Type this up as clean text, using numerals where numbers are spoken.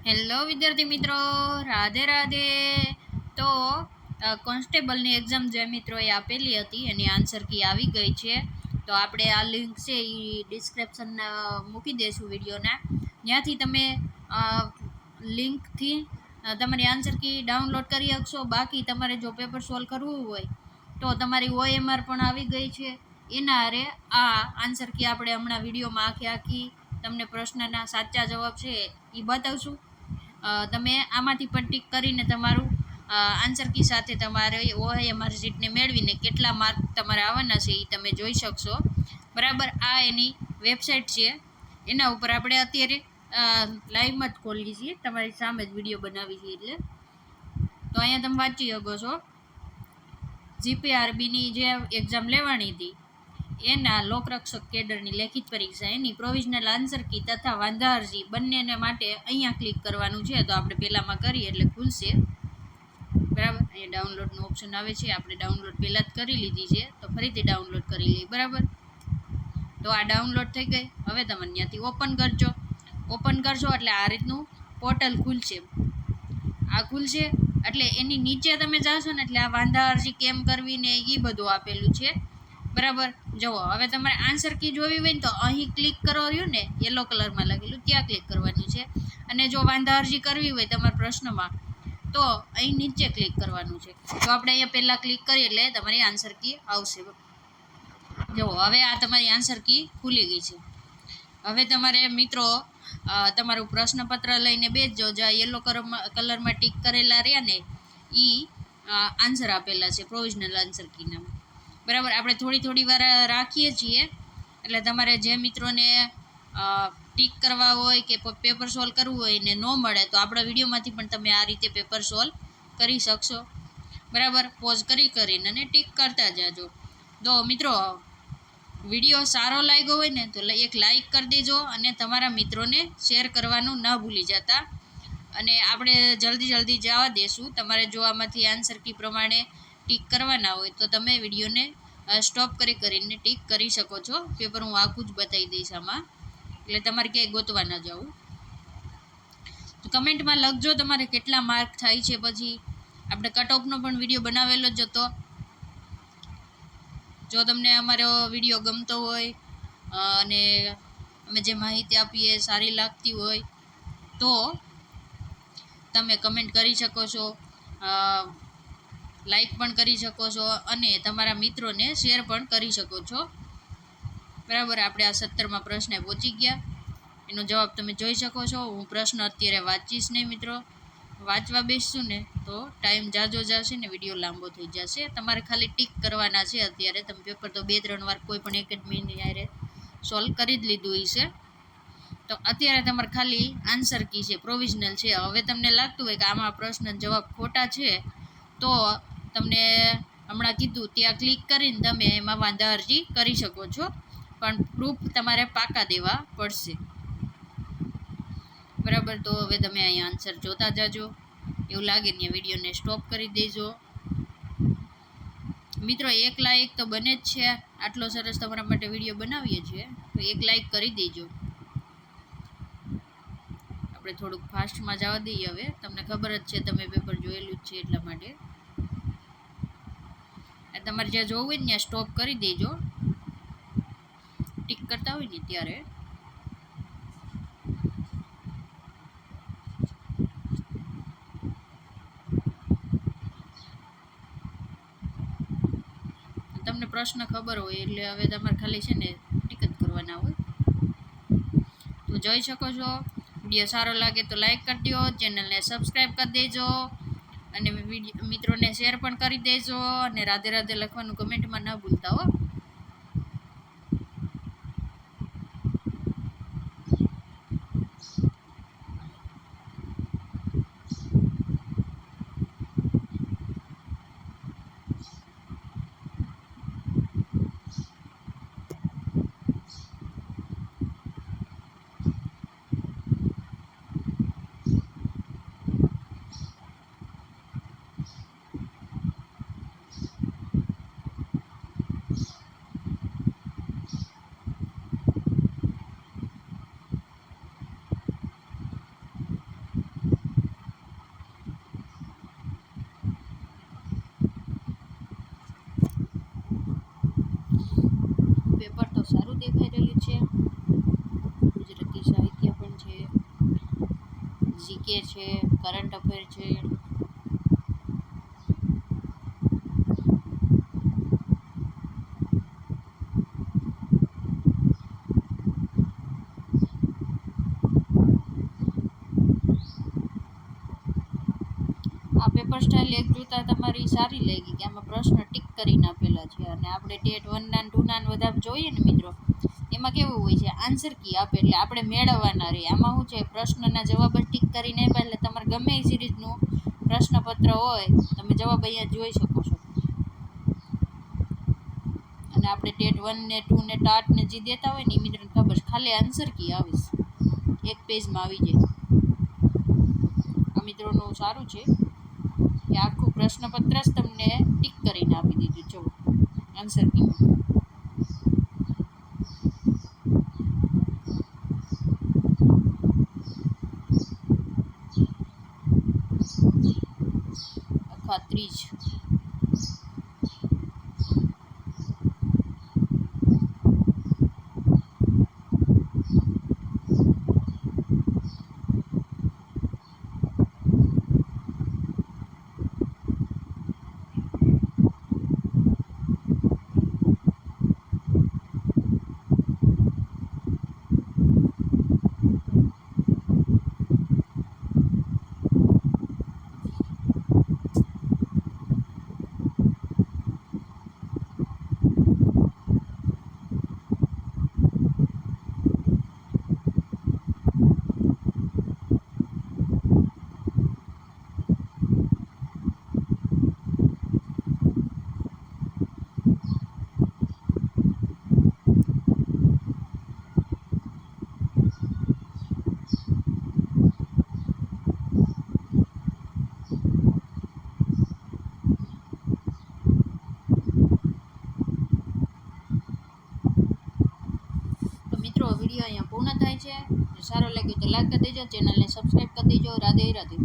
Hello વિદ્યાર્થી મિત્રો, રાધે રાધે. તો કોન્સ્ટેબલની એક્ઝામ જે મિત્રોએ આપેલી હતી એની આન્સર કી આવી ગઈ છે. તો આપણે આ લિંક છે એ ડિસ્ક્રિપ્શન મૂકી દઈશું વિડીયોના. ત્યાંથી તમે લિંકથી તમારી આન્સર કી ડાઉનલોડ કરી શકશો. બાકી તમારે જો પેપર સોલ્વ કરવું હોય તો તમારી OMR પણ આવી ગઈ છે. એના આરે આ આન્સર કી આપણે હમણાં વિડીયોમાં આખી તમને પ્રશ્નના સાચા જવાબ છે એ બતાવશું. તમે આમાંથી પણ ટીક કરીને તમારું આન્સર કી સાથે તમારે OMR શીટને મેળવીને કેટલા માર્ક તમારે આવવાના છે એ તમે જોઈ શકશો. બરાબર, આ એની વેબસાઇટ છે. એના ઉપર આપણે અત્યારે લાઈવમાં જ ખોલી છીએ, તમારી સામે જ વિડીયો બનાવી છે. એટલે તો અહીંયા તમે વાંચી શકો છો. GPRBની જે એક્ઝામ લેવાની હતી એના લોકરક્ષક કેડરની લેખિત પરીક્ષા એની પ્રોવિઝનલ આન્સર કી તથા વાંધા અરજી બંનેને માટે અહીંયા ક્લિક કરવાનું છે. તો આપણે પહેલામાં કરીએ એટલે ખુલશે. બરાબર, અહીંયા ડાઉનલોડનું ઓપ્શન આવે છે. આપણે ડાઉનલોડ પહેલાં જ કરી લીધી છે, તો ફરીથી ડાઉનલોડ કરી લઈએ. બરાબર, તો આ ડાઉનલોડ થઈ ગઈ. હવે તમે ત્યાંથી ઓપન કરજો. ઓપન કરશો એટલે આ રીતનું પોર્ટલ ખુલશે. આ ખુલશે એટલે એની નીચે તમે જાશો ને એટલે આ વાંધા અરજી કેમ કરવી ને એ બધું આપેલું છે. બરાબર, જુઓ. હવે તમારે આન્સર કી જોવી હોય ને તો અહીં ક્લિક કરો રહ્યું ને યલો કલરમાં લખેલું, ત્યાં ક્લિક કરવાનું છે. અને જો વાંધા અરજી કરવી હોય તમારા પ્રશ્નમાં તો અહીં નીચે ક્લિક કરવાનું છે. તો આપણે અહીંયા પહેલાં ક્લિક કરીએ એટલે તમારી આન્સર કી આવશે. જુઓ, હવે આ તમારી આન્સર કી ખુલી ગઈ છે. હવે તમારે મિત્રો તમારું પ્રશ્નપત્ર લઈને બેસજો. જ્યાં યલો કલરમાં ટીક કરેલા રહ્યા ને એ આન્સર આપેલા છે પ્રોવિઝનલ આન્સર કીના. બરાબર, આપણે થોડી વાર રાખીએ છીએ. એટલે તમારે જે મિત્રોને ટીક કરવા હોય કે પેપર સોલ્વ કરવું હોય ને ન મળે તો આપણા વિડીયોમાંથી પણ તમે આ રીતે પેપર સોલ્વ કરી શકશો. બરાબર, પોઝ કરીને અને ટીક કરતા જાજો. તો મિત્રો, વિડીયો સારો લાગ્યો હોય ને તો એક લાઈક કરી દેજો અને તમારા મિત્રોને શેર કરવાનું ન ભૂલી જતા. અને આપણે જલ્દી જવા દેશું. તમારે જો આમાંથી આન્સર કી પ્રમાણે ટીક કરવાના હોય તો તમે વિડીયોને સ્ટોપ કરીને ટીક કરી શકો છો. પેપર હું આખું જ બતાવી દઈશ આમાં, એટલે તમારે ક્યાંય ગોતવા ન જવું. તો કમેન્ટમાં લખજો તમારે કેટલા માર્ક થાય છે. પછી આપણે કટ ઓફનો પણ વિડીયો બનાવેલો જ હતો. જો તમને અમારો વિડીયો ગમતો હોય અને અમે જે માહિતી આપીએ સારી લાગતી હોય તો તમે કમેન્ટ કરી શકો છો, લાઈક પણ કરી શકો છો અને તમારા મિત્રોને શેર પણ કરી શકો છો. બરાબર, આપણે આ 17મા પ્રશ્ને પહોંચી ગયા. એનો જવાબ તમે જોઈ શકો છો. હું પ્રશ્ન અત્યારે વાંચીશ નહીં મિત્રો. વાંચવા બેસશું ને તો ટાઈમ જાજો જશે ને વિડીયો લાંબો થઈ જશે. તમારે ખાલી ટીક કરવાના છે. અત્યારે તમે પેપર તો 2-3 વાર કોઈ પણ એકેડમીની હારે સોલ્વ કરી જ લીધું હશે. તો અત્યારે તમારે ખાલી આન્સર કી છે, પ્રોવિઝનલ છે. હવે તમને લાગતું હોય કે આમાં પ્રશ્ન જવાબ ખોટા છે તો તમને હમણાં કીધું ત્યાં ક્લિક કરીને તમે એમાં વાંધા અરજી કરી શકો છો. પણ પ્રૂફ તમારે પાકા દેવા પડશે. બરાબર, તો હવે તમે અહીંયા આન્સર જોતા જાજો. એવું લાગે ને વિડીયોને સ્ટોપ કરી દેજો. મિત્રો, એક લાઈક તો બને જ છે. આટલો સરસ તમારા માટે વિડીયો બનાવીએ છીએ તો એક લાઈક કરી દેજો. આપણે થોડુંક ફાસ્ટમાં જવા દઈએ. હવે તમને ખબર જ છે, તમે પેપર જોયેલું જ છે એટલા માટે. તમારે જ્યાં જોવું હોય ને ત્યાં સ્ટોપ કરી દેજો. ટીક કરતા હોય ને ત્યારે. તમને પ્રશ્ન ખબર હોય એટલે હવે તમારે ખાલી છે ને ટીક જ કરવાના હોય. તો જોઈ શકો છો. વિડીયો સારો લાગે તો લાઈક કરી દો, ચેનલને સબસ્ક્રાઈબ કરી દેજો અને મિત્રોને શેર પણ કરી દેજો. અને રાધે રાધે લખવાનું કમેન્ટમાં ન ભૂલતા હો. જીકે છે, કરંટ અફેર છે. આ પેપર સ્ટાઇલ એક જોતા તમારી સારી લાગી કે આમાં પ્રશ્ન ટીક કરીને આપેલા છે, અને આપણે ટેટ 1 ના 2 ના બધા જોઈએ ને મિત્રો, એમાં કેવું હોય છે આન્સર કી આપે એટલે આપણે મેળવવાના રહીએ. આમાં શું છે પ્રશ્નના જવાબ જ ટીક કરીને આપ્યા એટલે તમારે ગમે એ સિરીઝનું પ્રશ્નપત્ર હોય તમે જવાબ અહીંયા જોઈ શકો છો. અને આપણે ટેટ 1 ને 2 ને ટાટ ને જે દેતા હોય ને એ મિત્રોને ખબર છે, ખાલી આન્સર કી આવીશ એક પેજમાં આવી જાય. આ મિત્રોનું સારું છે કે આખું પ્રશ્નપત્ર જ તમને ટીક કરીને આપી દીધું. જો આન્સર કીમાં ખાતરી જ. મિત્રો વિડીયો અહીંયા પૂર્ણ થાય છે. સારો લાગ્યો તો લાઈક કરી દેજો, ચેનલને સબસ્ક્રાઈબ કરી દેજો. રાધે રાધે.